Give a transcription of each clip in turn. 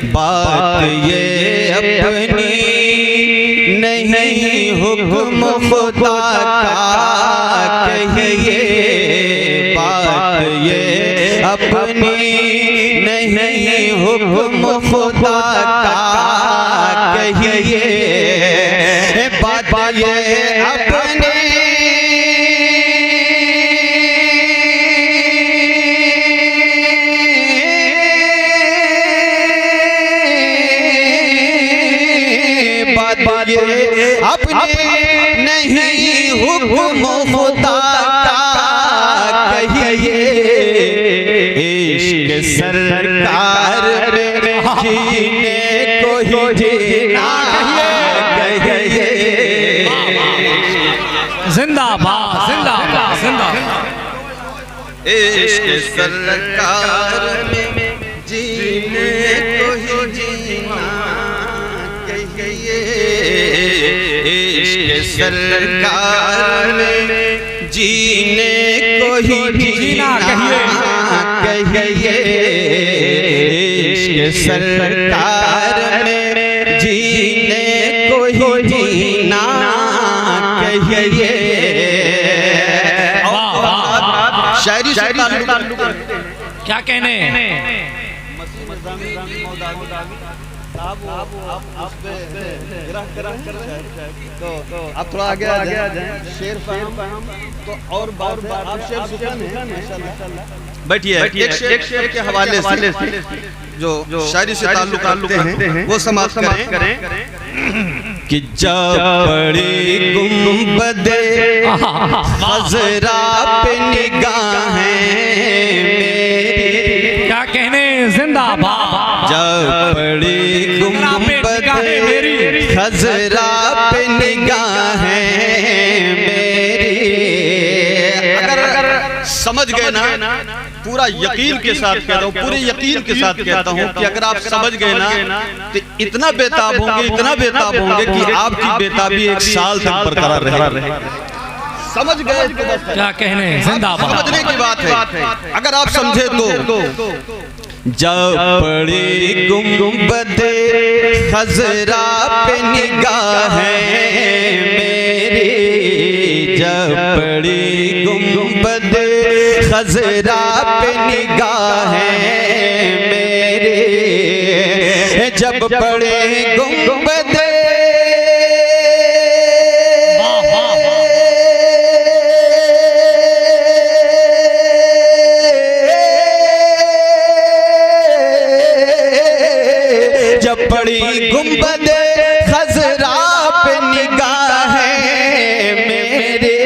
बात ये अपनी नहीं हुक्म खुदा का कहिए, बात ये अपनी नहीं हुक्म खुदा का कहिए, बात ये अपनी अपने नहीं हुक्म खुदा का कहिए, इश्क सरकार में जीने को ही जीना कहिए। जिंदाबाद जिंदाबाद जिंदाबाद। इश्क सरकार में जीने को ही जीना कहिए, इश्क सरकार में जीने को ही जीना कहिए, इश्क सरकार में जीने को ही जीना कहिए। शायरी से क्या कहने आप थोड़ा आगे आ जाए। शेर फहम तो और बार आप शेर सुफान हैं माशाल्लाह। बैठिए। एक शेर के हवाले से जो शायरी से ताल्लुक रखते हैं वो समाप्त करें कि जब बड़ी गुंबदे खज़रा पे निगाहें मेरी, क्या कहने जिंदाबाद। जब बड़ी गुंबदे खज़रा पे निगाहें मेरी, अगर समझ गए ना, पूरा यकीन के साथ कहता हूँ, पूरे यकीन के साथ कहता हूँ कि अगर आप समझ गए ना तो इतना बेताब होंगे, इतना बेताब होंगे कि आपकी बेताबी एक साल तक बरकरार रहेगी। समझ गए तो बस क्या कहने जिंदाबाद। समझने की बात है, अगर आप समझे तो जब बड़ी गुंबदे खज़रा पे निगाहें मेरी, जब बड़ी गुंबदे खज़रा पे निगाहें मेरी, जब बड़े गुंबदे बड़ी गुंबदे खज़रा पे निगाहें मेरे,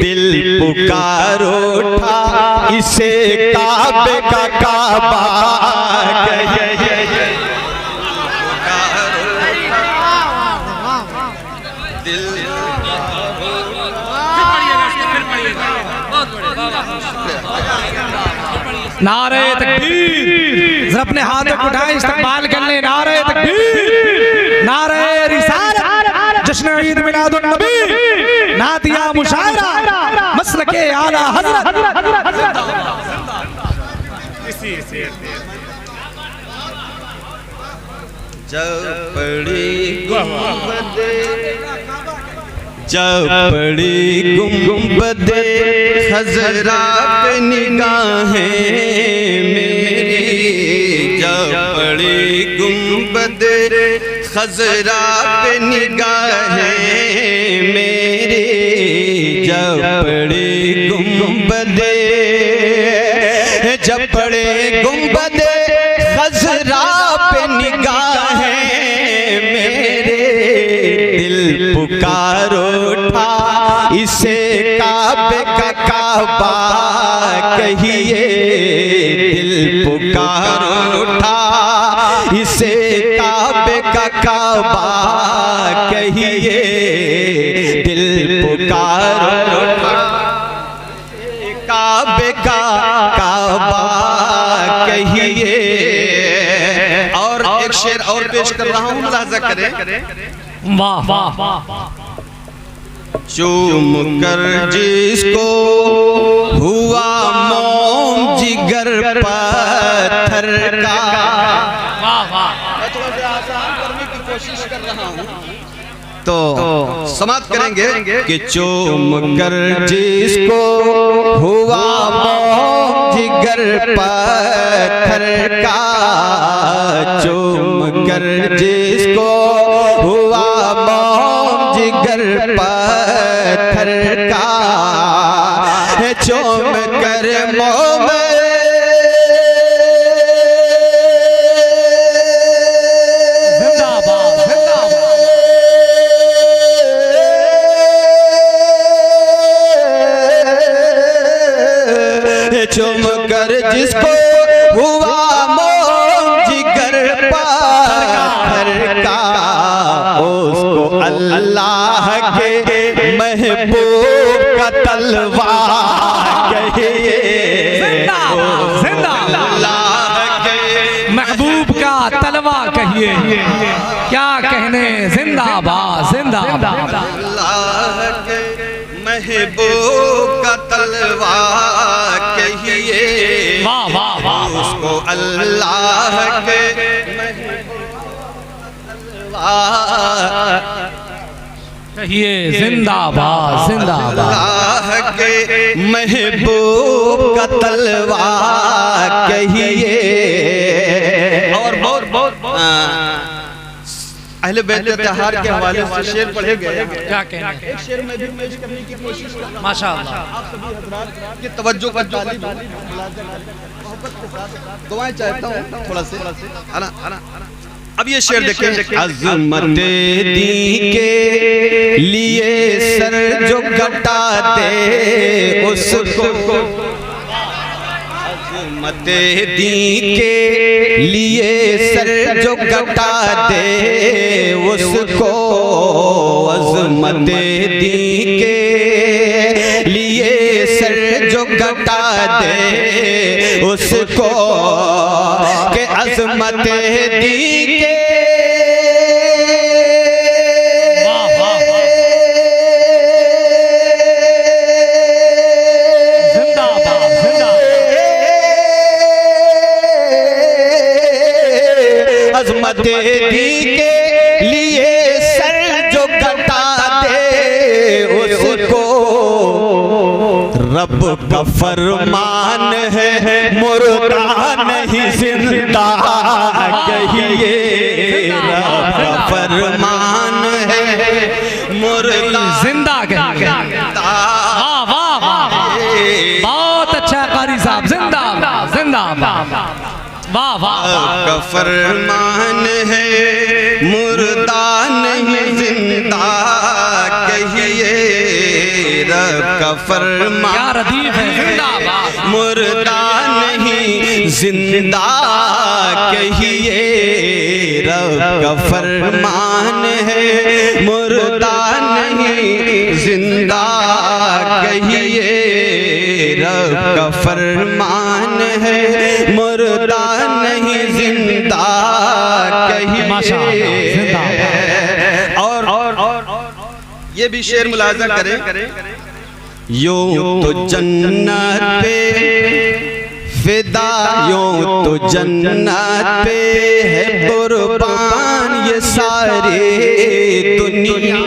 दिल पुकार उठा इसे काबे का काबा कहिए, दिल नारे तकबीर, जरा अपने हाथ उठाए इस्तकबाल कर ले। नारे तकबीर, नारे रिसालत, जश्न ईद मिलादुन नबी, नातिया मुशायरा, मसलके आला हज़रत। जब बड़ी गुंबदे, जब बड़ी गुंबदे खज़रा पे निगाहें मेरी, जब बड़ी गुंबदे खज़रा पे निगाहें मेरी, जब बड़ी गुंबदे, जब बड़े गुंबदे खज़रा पे निगाहें मेरे, दिल पुकार उठा इसे काबे का काबा कहिए, दिल पुकार उठा इसे काबे का काबा कहिए, दिल पुकार उठा काबे का काबा कहिए। और एक शेर और पेश कर रहा हूँ, मुलाज़ा करें। वाह वाह वाह। चूम कर जिसको हुआ मोम जिगर पत्थर का, मैं थोड़ा सा आसान करने की कोशिश कर रहा हूँ, तो समाप्त करेंगे कि चूम कर जिसको हुआ मौत जिगर पत्थर का, चूम कर जिसको हुआ मौत जिगर पत्थर का, चूम कर मोहम्मद चुम कर जिसको हुआ मौत जिगर पत्थर का, उसको अल्लाह के महबूब का तलवार कहिए। अल्लाह के महबूब का तलवा कहिए, क्या कहने, जिंदाबाद जिंदाबाद। अल्लाह के महबूब का तलवार कहिए, वाह वाह वाह, उसको अल्लाह के कहिए, जिंदाबाद जिंदाबाद। अल्लाह के महबूब का तलवार कहिए। और बहुत अहले बैत त्योहार के हवाले से शेर पढ़े गए, क्या कहना, एक शेर में भी पेश करने की कोशिश कर रहा हूं। माशाअल्लाह, आप सभी हज़रात की तवज्जो का तालिब मोहब्बत के साथ दुआएं चाहता हूं थोड़ा से, आना। अब ये शेर देखें, अज़मत दी के लिए सर जो कटा दे उसको, अज़मत दी के लिए सर जो कटा दे उसको, अज़मत दी के लिए सर जो कटा दे उसको, के अज़मत दी के अज़मत दी के लिए सर जो कटा दे उसको, रब का फरमान है मुर्दा नहीं जिंदा कहिए, रब का फरमान है मुर्दा जिंदा कहिए। वाह वाह वाह, बहुत अच्छा कारी साहब, जिंदाबाद जिंदाबाद, वाह वाह। का फरमान है मुर्दा नहीं जिंदा कहिए, रब का फरमान क्या रदीफ है, जिंदाबाद। मुर्दा नहीं जिंदा कहिए, रब का फरमान है मुर्दा नहीं जिंदा कहिए, रब का फरमान है मुर्दा नहीं जिंदा कहिए। और ये भी शेर मुलाजा करें, यूं तो जन्नत पे फिदा, यूं तो जन्नत पे है कुर्बान ये सारे दुनिया,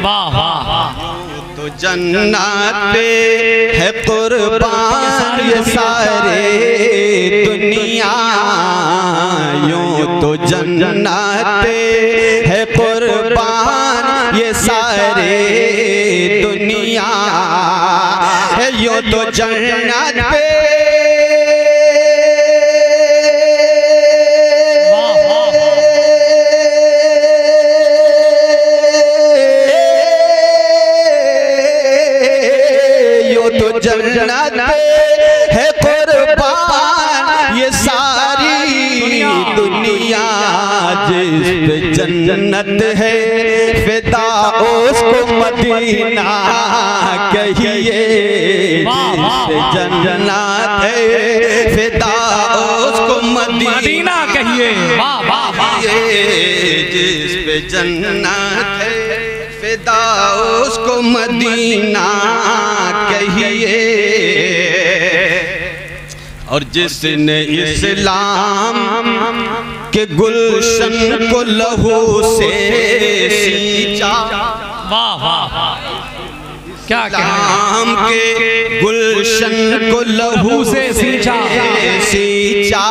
वाह वाह, तो जन्नत पे है कुर्बान ये सारे दुनिया, यूं तो जन्नत पे है कुर्बान ये सारे दुनिया, यूं तो जन्नत पे जन्नत है कुर्बान ये सारी दुनिया, जिस पे जन्नत है फिदा उसको मदीना कहिए, जिस पे जन्नत है फिदा उसको मदीना कहिए, वाह वाह वाह, जिस पे जन्नत है फिदा उसको मदीना कहिए। और जिसने इस्लाम के गुलशन को लहू से सींचा। वाह वाह वाह, क्या इस्लाम के गुलशन को लहू से सींचा,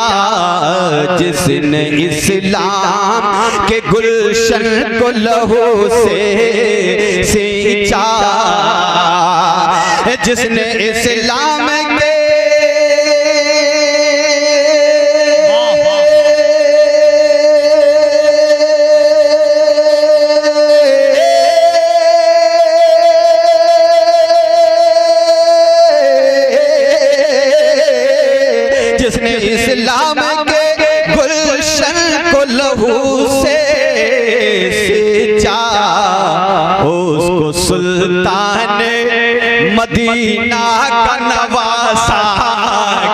जिसने इस्लाम के गुलशन को लहू से सींचा, जिसने इस्लाम के इस्लाम के गुलशन को लहू से सींचा, उसको सुल्तान मदीना का नवासा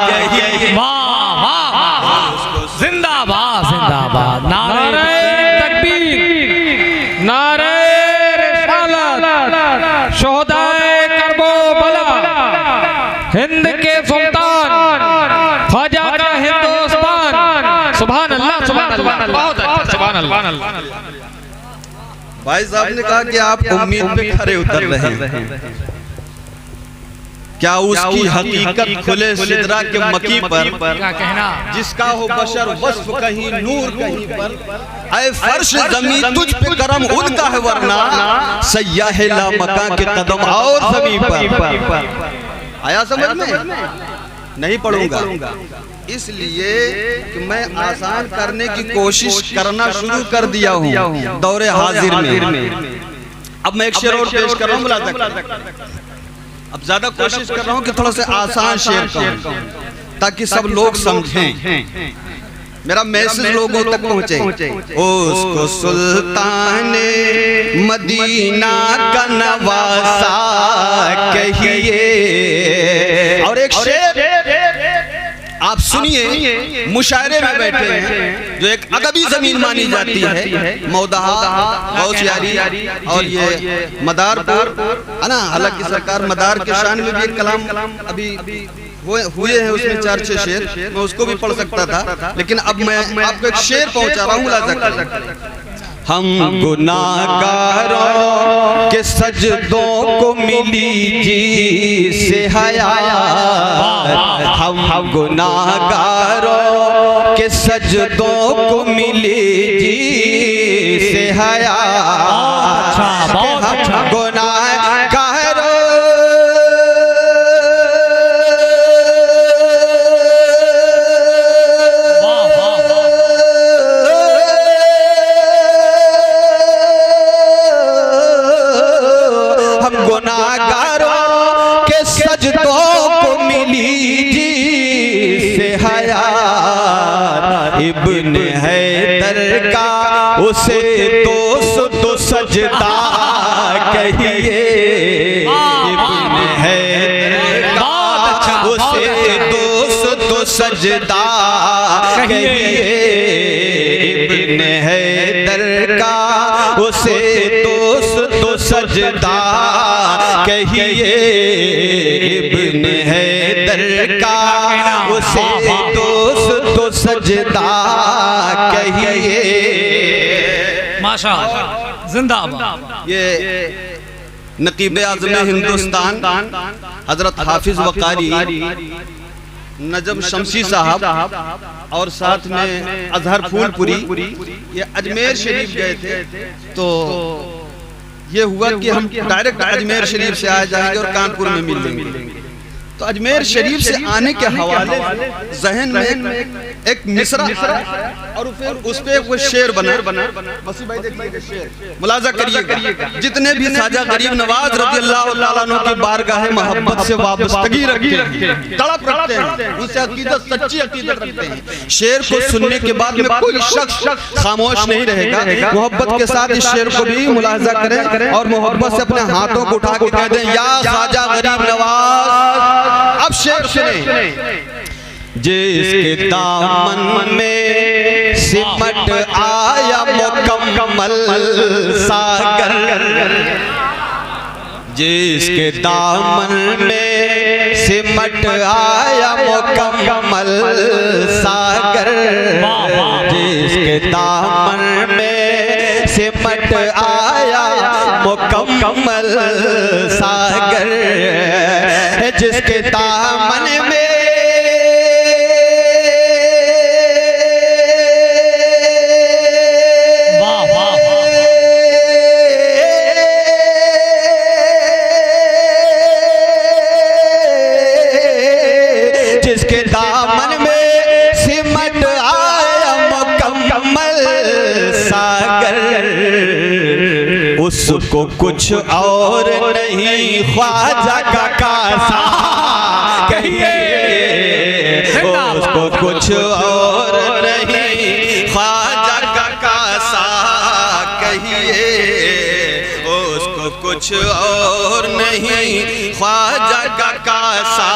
कहिए। वाह वाह, जिंदाबाद जिंदाबाद, नारे तकबीर, नारे रिसालत, शोहदाए करबला, हिंद के सुल्तान, ख्वाजा का हिंदुस्तान। सुभान अल्लाह, सुभान अल्लाह, बहुत अच्छा, सुभान अल्लाह। भाई साहब ने कहा कि आप उम्मीद पे खरे उतर रहे हैं, क्या उसकी हकीकत खुले सिदरा के मकी पर, क्या कहना, जिसका हो बशर वस्फ कहीं नूर कहीं पर, ऐ फर्श ज़मीं तुझ पे करम उनका है, वरना सयाह ला मकां के कदम और ज़मीं पर। आया समझ में? नहीं पढ़ूंगा, इसलिए कि मैं आसान करने की कोशिश करना शुरू कर दिया हूँ दौरे हाजिर में। अब मैं एक शेर और पेश कर रहा हूँ, अब ज्यादा कोशिश कर रहा हूँ कि थोड़ा सा आसान शेर कहूँ ताकि सब लोग समझें, मेरा मैसेज लोगों तक पहुँचे। उसको सुल्तान मदीना का नवासा कहिए। और एक शेर आप सुनिए, मुशायरे में बैठे हैं जो एक अदबी जमीन मानी जाती है, मौदहा, गौसियारी और ये मदारपुर है ना। हालांकि सरकार मदार के शान में भी एक कलाम अभी हुए हैं, उसमें 4-6 शेर, मैं उसको भी पढ़ सकता था, लेकिन अब मैं आपको एक शेर पहुंचा रहा हूँ। हम गुनाहगारों के सजदों को मिली जी से हया, हम गुनाहगारों के सजदों को मिली जी से हया। हम गुनाहगारों के सजदों को मिली जी से हयात। इब्न हैदर का उसे दोस्त सजदा कहिए। इब्न हैदर का उसे दोस्त सजदा कहिए। इब्न हैदर का उसे दोस्त सजदा कहिए। इब्न हैदर का उसे दोस्त सजदा कहिए। माशाअल्लाह, जिंदाबाद। ये नकीब आज़म हिंदुस्तान हजरत हाफिज वकारी नजम शमसी साहब और साथ में अजहर फूलपुरी ये अजमेर शरीफ गए थे, तो ये हुआ कि हम डायरेक्ट अजमेर शरीफ से आ जाएंगे और कानपुर में मिल लेंगे। तो अजमेर शरीफ से आने के हवाले जहन में एक मिसरा और फिर उस पे कोई शेर बना। मसीह भाई देखिए शेर मुलाजा करिएगा। जितने भी ख्वाजा गरीब नवाज रज़ी अल्लाह तआला अन्हु की बारगाह मोहब्बत से वाबस्तगी रखते हैं, तड़प रखते हैं, उनसे अकीदत, सच्ची अकीदत रखते हैं, शेर को सुनने के बाद में कोई शख्स खामोश नहीं रहेगा। मोहब्बत के साथ इस शेर को भी मुलाजा करें और मोहब्बत से अपने हाथों को उठा के कह दें, या ख्वाजा गरीब नवाज। अब शेर सुने। जिसके दामन में सिमट आया मुकम्मल सागर, जिसके दामन में सिमट आया मुकम्मल सागर, जिसके दामन में सिमट आया मुकम्मल सागर, जिसके दामन में जिसके दामन में सिमट आया मुकम्मल सागर, उसको कुछ और नहीं ख्वाजा का कासा कहिए, उसको कुछ और नहीं ख्वाजा का कासा कहिए, उसको कुछ और नहीं ख्वाजा का कासा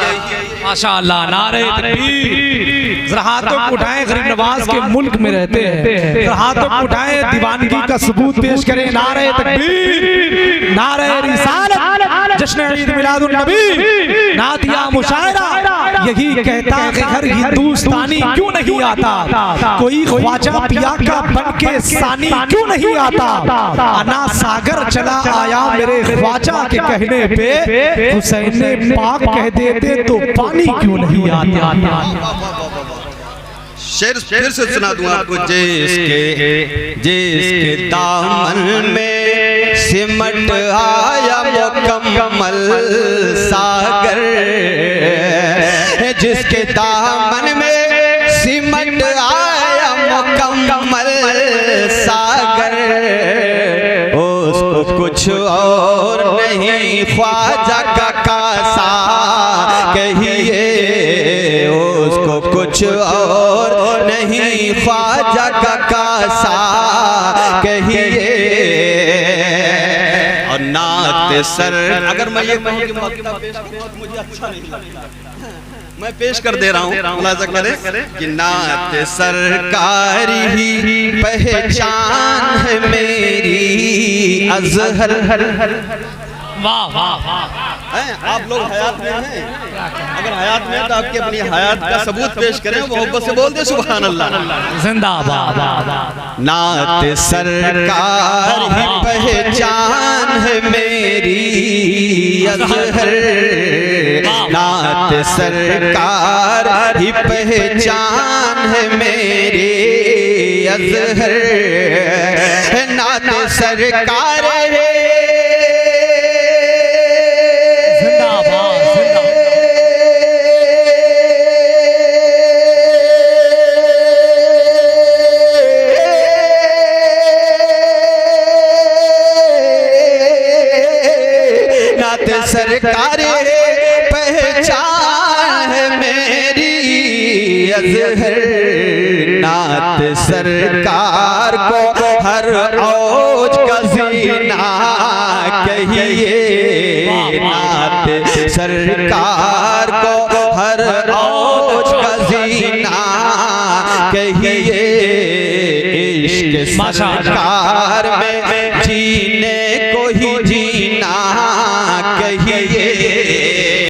कहिए। माशाअल्लाह, नारे तकबीर। जरा हाथों को उठाएं, गरीब नवाज के मुल्क में रहते हैं, जरा हाथों को उठाएं, दीवानगी का सबूत पेश करें। नारे तकबीर, नारे रिसालत, जश्न ईद मिलादुन नबी, नातिया मुशायरा, यही कहता कि हर हिंदुस्तानी क्यों नहीं आता, कोई ख्वाजा पिया का बन के सानी क्यों नहीं आता, अना सागर चला आया मेरे ख्वाजा के कहने पे, हुसैन पाक कह देते तो पानी क्यों नहीं आता। शेर फिर से सुना दूं आपको। जिसके दामन में सिमट आया मुकम्मल सागर, जिसके दामन में सिमट आया मुकम्मल सागर, उसको कुछ और नहीं ख्वाजा का कासा कहिए, उसको कुछ और नहीं ख्वाजा का कासा कहिए। और नात सर, अगर मैं ये कहूं कि मक्ता पेश करो तो मुझे अच्छा नहीं लगता, मैं पेश कर दे रहा हूँ, मुलाज़ा करें कि नात सरकारी ही पहचान है मेरी अज़हर। वाह वाह वाह। आप लोग हयात में हैं, अगर हयात में है तो आपकी अपनी हयात का सबूत पेश करें, मोहब्बत से बोल दे सुभान अल्लाह। जिंदाबाद। नात सरकार ही पहचान है मेरी अज़हर, नात सरकार ही पहचान है मेरी अज़हर, नात सरकार है सरकार पहचान है मेरी अज़हर, नात सरकार को हर औज का ज़ीना कहिए, नात सरकार को हर औज का ज़ीना कहिए, इश्क़ सरकार में जीने को ही जीना